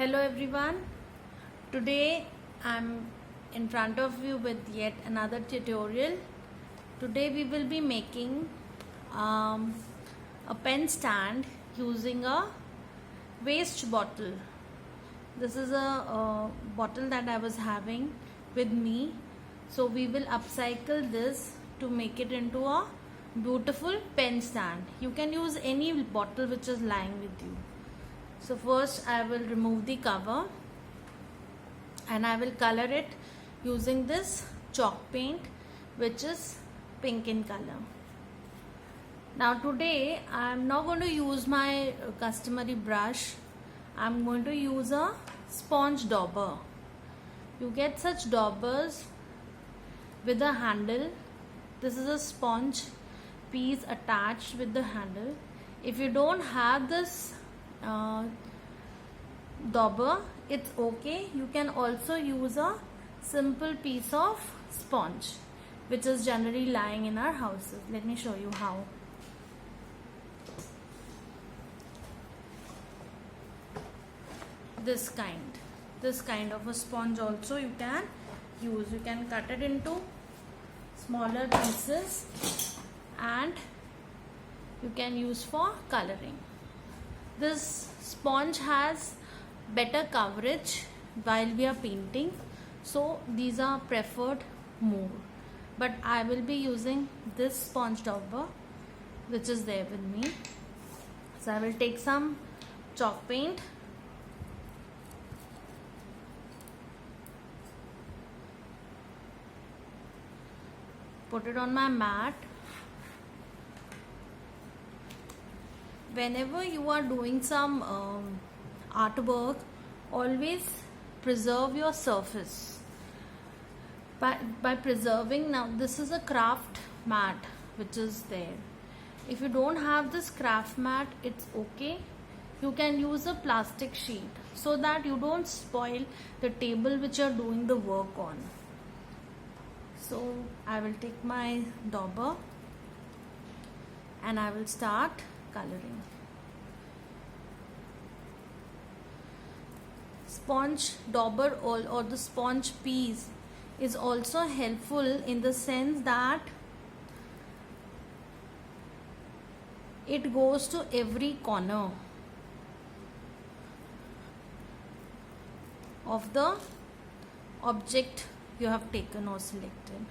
Hello everyone. Today I'm in front of you with yet another tutorial. Today we will be making a pen stand using a waste bottle. This is a bottle that I was having with me. So we will upcycle this to make it into a beautiful pen stand. You can use any bottle which is lying with you. So first I will remove the cover and I will color it using this chalk paint which is pink in color. Now today I am not going to use my customary brush. I am going to use a sponge dauber. You get such daubers with a handle. This is a sponge piece attached with the handle. If you don't have this dauber, it's okay. You can also use a simple piece of sponge which is generally lying in our houses. Let me show you how. This kind of a sponge also you can use. You can cut it into smaller pieces and you can use for coloring. This sponge has better coverage while we are painting, so these are preferred more. But I will be using this sponge dauber which is there with me. So I will take some chalk paint, put it on my mat. Whenever you are doing some artwork, always preserve your surface by preserving. Now this is a craft mat which is there. If you don't have this craft mat, it's okay. You can use a plastic sheet so that you don't spoil the table which you are doing the work on. So I will take my dauber and I will start coloring. Sponge dauber or the sponge piece is also helpful in the sense that it goes to every corner of the object you have taken or selected.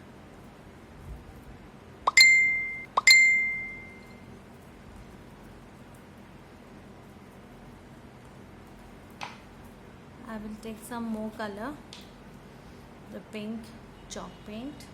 I will take some more color, the pink chalk paint.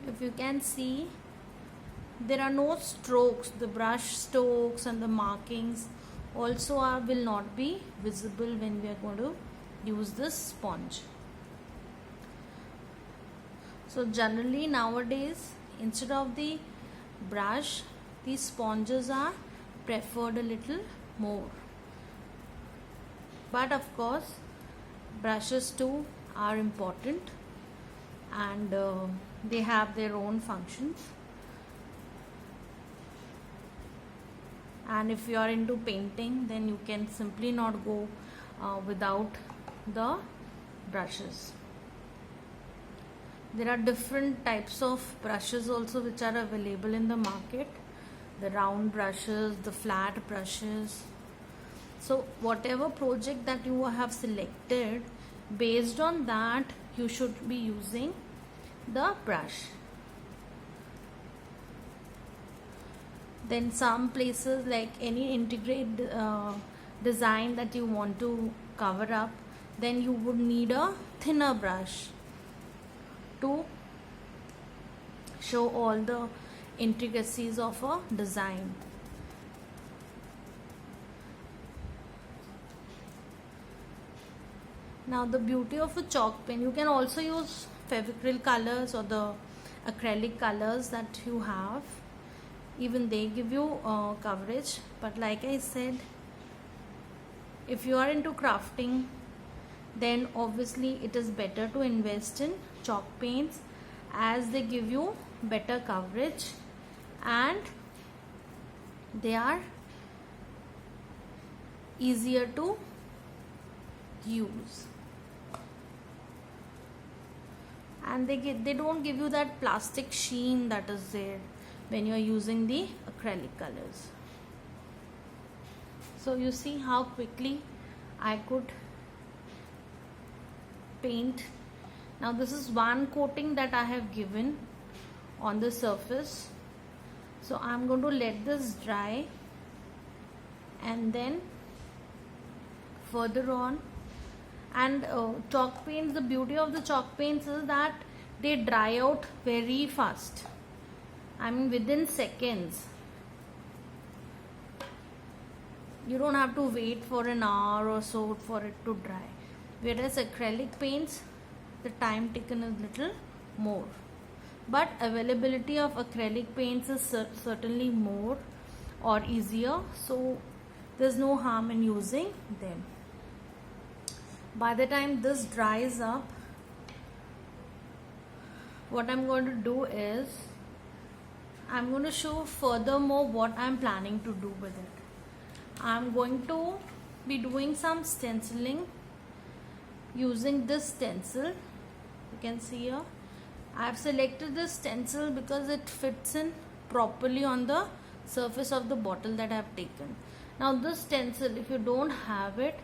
If you can see, there are no strokes. The brush strokes and the markings also will not be visible when we are going to use this sponge. So generally nowadays, instead of the brush, these sponges are preferred a little more. But of course, brushes too are important and they have their own functions. And if you are into painting, then you can simply not go without the brushes. There are different types of brushes also which are available in the market. The round brushes, the flat brushes. So whatever project that you have selected, based on that you should be using the brush. Then some places, like any integrated design that you want to cover up, then you would need a thinner brush to show all the intricacies of a design. Now the beauty of a chalk pen, you can also use Fevicryl colors or the acrylic colors that you have. Even they give you coverage, but like I said, if you are into crafting, then obviously it is better to invest in chalk paints, as they give you better coverage and they are easier to use, and they don't give you that plastic sheen that is there when you are using the acrylic colors. So you see how quickly I could paint. Now this is one coating that I have given on the surface, so I'm going to let this dry, and then further on. And chalk paints, the beauty of the chalk paints is that they dry out very fast. I mean, within seconds. You don't have to wait for an hour or so for it to dry. Whereas acrylic paints, the time taken is little more. But availability of acrylic paints is certainly more or easier. So there's no harm in using them. By the time this dries up, what I'm going to do is I'm going to show furthermore what I'm planning to do with it. I'm going to be doing some stenciling using this stencil. You can see here I've selected this stencil because it fits in properly on the surface of the bottle that I've taken. Now this stencil, if you don't have it,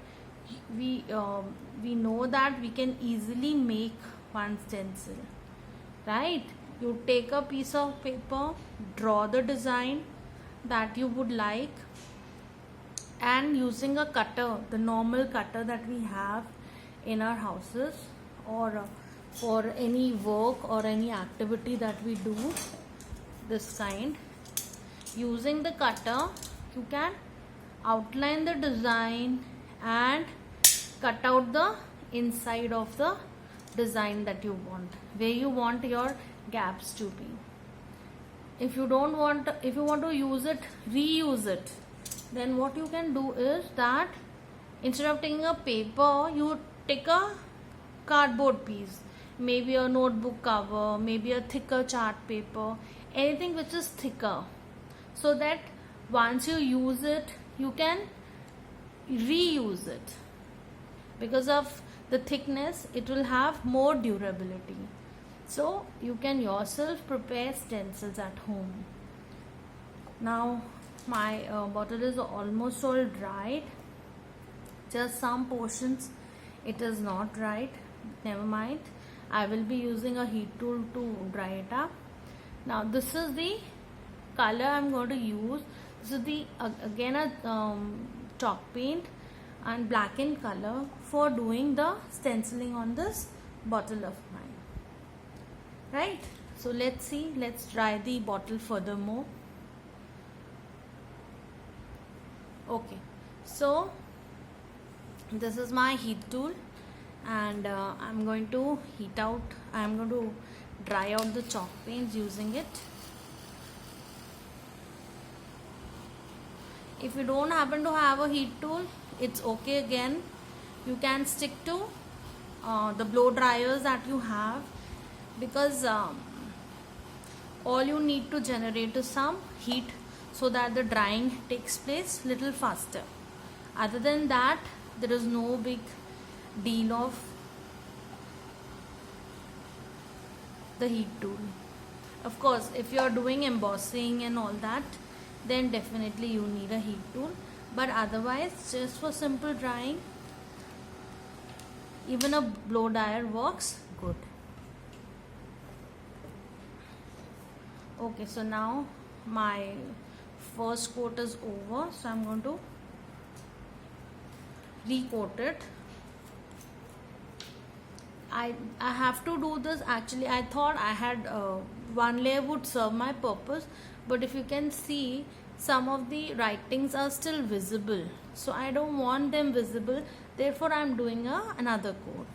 we know that we can easily make one stencil, right? You take a piece of paper, draw the design that you would like, and using a cutter, the normal cutter that we have in our houses, or for any work or any activity that we do this kind, using the cutter you can outline the design and cut out the inside of the design that you want, where you want your gaps to be. If you want to use it, reuse it, then what you can do is that instead of taking a paper, you take a cardboard piece, maybe a notebook cover, maybe a thicker chart paper, anything which is thicker, so that once you use it, you can reuse it. Because of the thickness, it will have more durability. So you can yourself prepare stencils at home. Now my bottle is almost all dried. Just some portions it is not dried. Never mind. I will be using a heat tool to dry it up. Now this is the color I'm going to use. This is the again a chalk paint and black in color for doing the stenciling on this bottle of mine. Right? So let's see. Let's dry the bottle furthermore. Okay. So this is my heat tool, and I'm going to I'm going to dry out the chalk paints using it. If you don't happen to have a heat tool, it's okay again. You can stick to the blow dryers that you have, because all you need to generate is some heat so that the drying takes place little faster. Other than that, there is no big deal of the heat tool. Of course, if you are doing embossing and all that, then definitely you need a heat tool. But otherwise, just for simple drying, even a blow dryer works good. Okay, so now my first coat is over, so I'm going to recoat it. I have to do this. Actually, I thought I had one layer would serve my purpose, but if you can see, some of the writings are still visible, so I don't want them visible. Therefore, I'm doing another coat.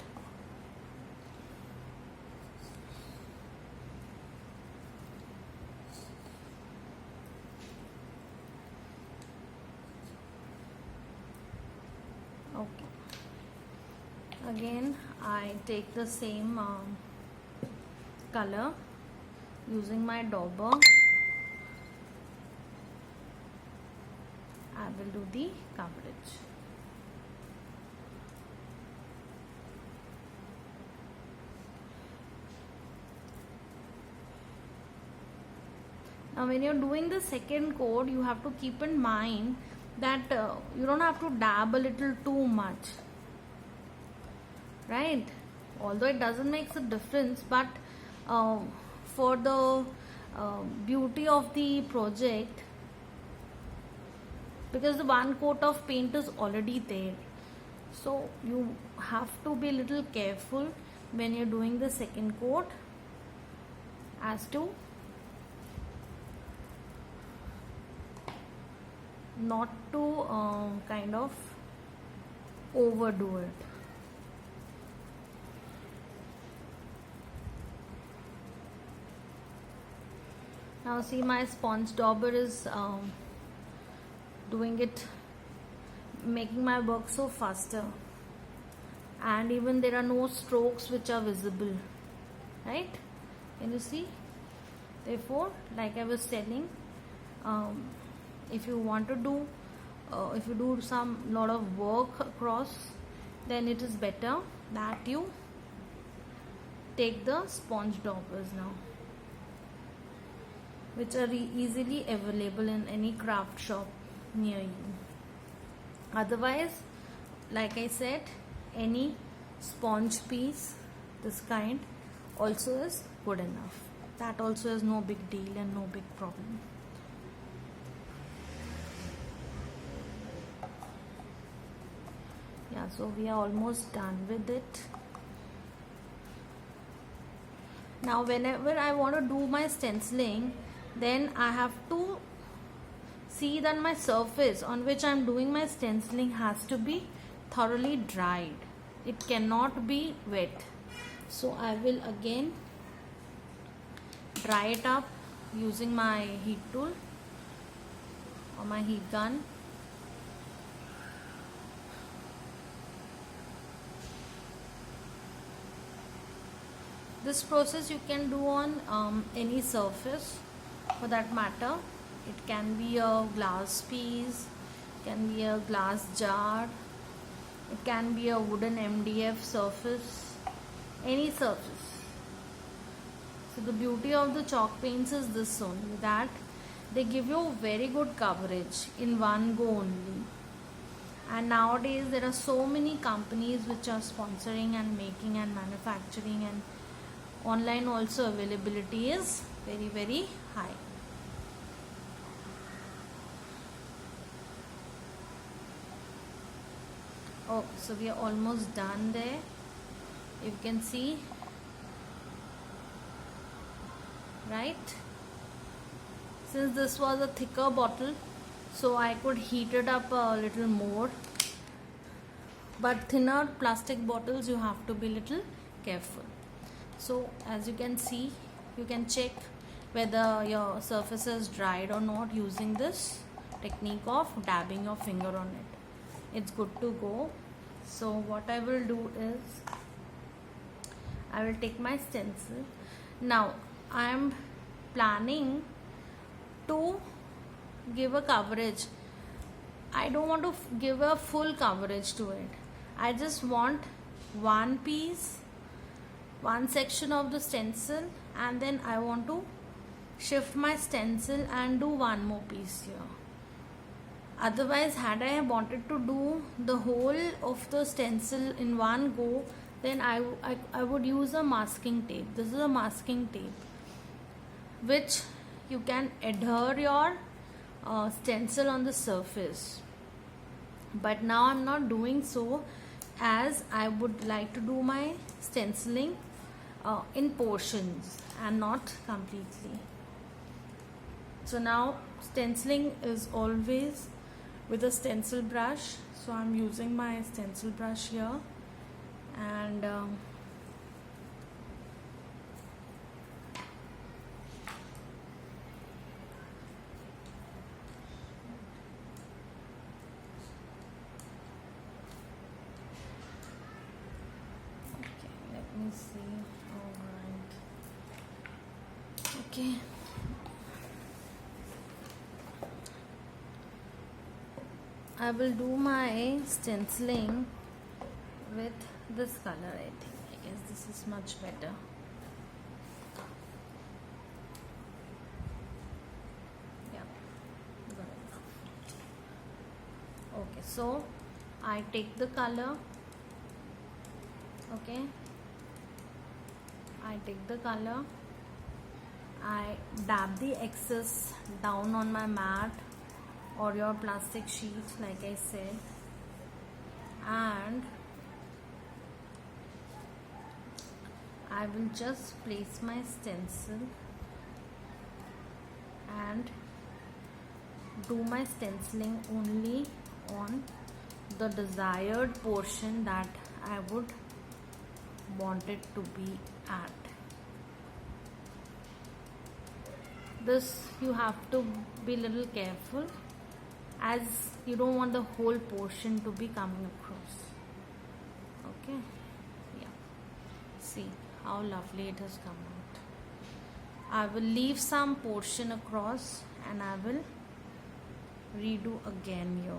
again I take the same color using my dauber. I will do the coverage. Now when you're doing the second coat, you have to keep in mind that you don't have to dab a little too much, right? Although it doesn't make a difference, but for the beauty of the project, because the one coat of paint is already there, so you have to be a little careful when you're doing the second coat as to not to kind of overdo it. Now see, my sponge dauber is doing it, making my work so faster, and even there are no strokes which are visible, right? Can you see? Therefore, like I was telling, if you want to do if you do some lot of work across, then it is better that you take the sponge daubers now, which are easily available in any craft shop near you. Otherwise, like I said, any sponge piece this kind also is good enough. That also is no big deal and no big problem. Yeah, so we are almost done with it. Now whenever I want to do my stenciling, then I have to see that my surface on which I am doing my stenciling has to be thoroughly dried. It cannot be wet. So I will again dry it up using my heat tool or my heat gun. This process you can do on any surface for that matter. It can be a glass piece, it can be a glass jar, it can be a wooden MDF surface, any surface. So the beauty of the chalk paints is this only, that they give you very good coverage in one go only. And nowadays there are so many companies which are sponsoring and making and manufacturing, and online also availability is very, very high. Oh, so we are almost done there. You can see, right? Since this was a thicker bottle, so I could heat it up a little more. But thinner plastic bottles, you have to be little careful. So as you can see, you can check whether your surface is dried or not using this technique of dabbing your finger on it. It's good to go. So what I will do is, I will take my stencil. Now I am planning to give a coverage. I don't want to give a full coverage to it. I just want one piece, one section of the stencil, and then I want to shift my stencil and do one more piece here. Otherwise, had I wanted to do the whole of the stencil in one go, then I would use a masking tape. This is a masking tape which you can adhere your stencil on the surface. But now I'm not doing so, as I would like to do my stenciling in portions and not completely. So now stenciling is always with a stencil brush. So I'm using my stencil brush here, and Okay. I will do my stenciling with this color. I guess this is much better. Yeah, good enough. Okay, so I take the color. Okay, I take the color. I dab the excess down on my mat or your plastic sheet, like I said, and I will just place my stencil and do my stenciling only on the desired portion that I would want it to be at. This you have to be a little careful, as you don't want the whole portion to be coming across. Okay, yeah, see how lovely it has come out. I will leave some portion across and I will redo again here.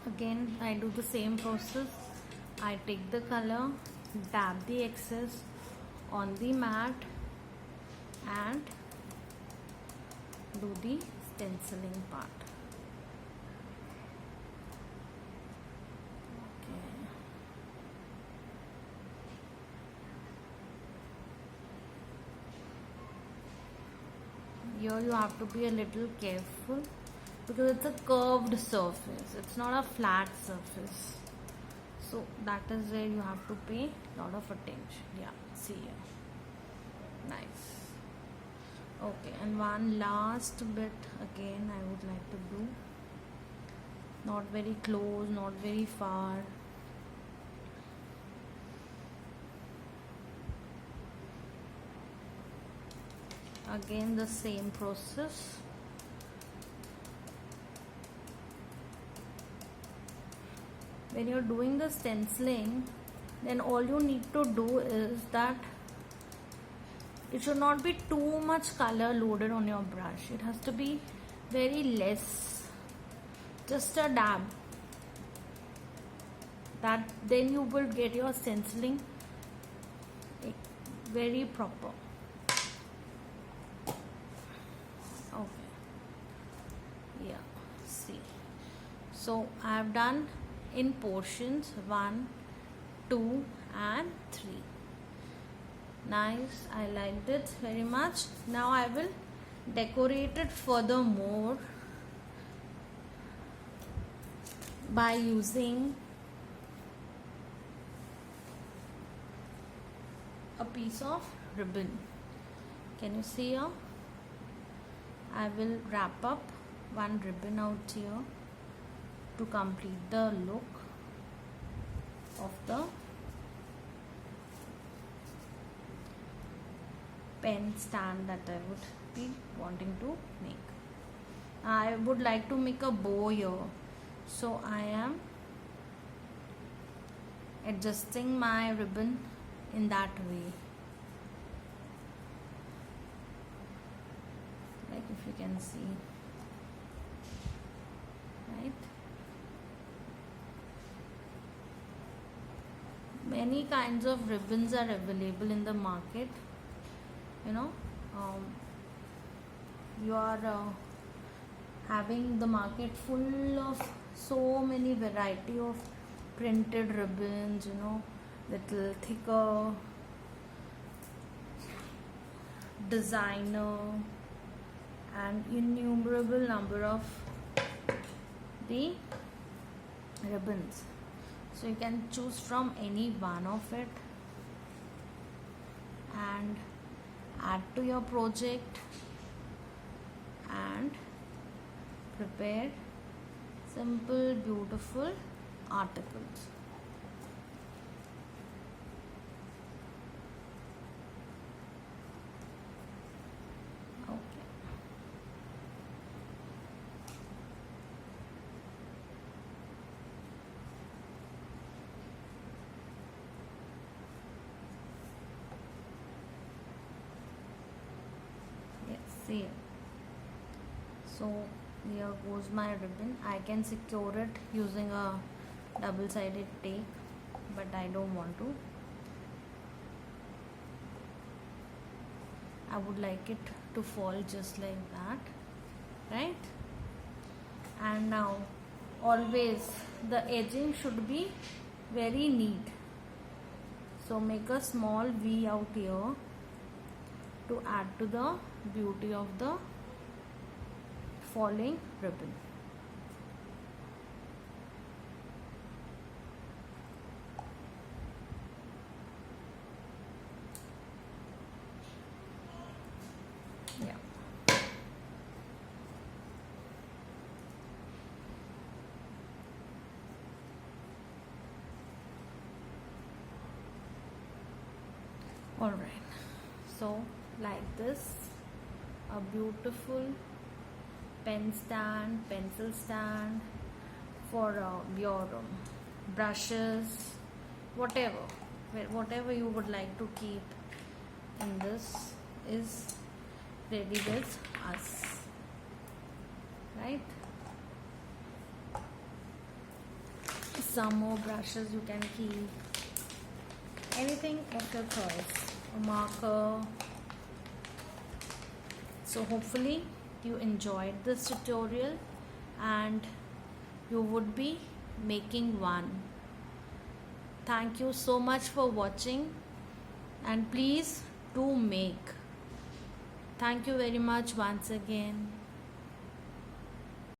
Again I do the same process. I take the color, dab the excess on the mat and do the stenciling part. Okay. Here you have to be a little careful because it's a curved surface, it's not a flat surface, so that is where you have to pay a lot of attention. Yeah, see here, nice. Okay, and one last bit again I would like to do, not very close, not very far. Again the same process. When you're doing the stenciling, then all you need to do is that it should not be too much color loaded on your brush. It has to be very less, just a dab. That then you will get your stenciling very proper. Okay, yeah, see, so I have done in portions 1, 2 and 3. Nice, I liked it very much. Now I will decorate it furthermore by using a piece of ribbon. Can you see here? I will wrap up one ribbon out here to complete the look of the pen stand that I would be wanting to make. I would like to make a bow here, so I am adjusting my ribbon in that way, like if you can see, right? Many kinds of ribbons are available in the market, you know. You are having the market full of so many variety of printed ribbons, you know, little thicker, designer, and innumerable number of the ribbons. So you can choose from any one of it and add to your project and prepare simple, beautiful articles. Okay. See, so here goes my ribbon. I can secure it using a double-sided tape, but I don't want to. I would like it to fall just like that, right? And now always the edging should be very neat, so make a small V out here to add to the beauty of the falling ribbon. Yeah. All right, so like this, a beautiful pen stand, pencil stand for your brushes, whatever you would like to keep in this is ready with us, right? Some more brushes you can keep, anything of your choice, a marker. So hopefully you enjoyed this tutorial and you would be making one. Thank you so much for watching, and please do make. Thank you very much once again.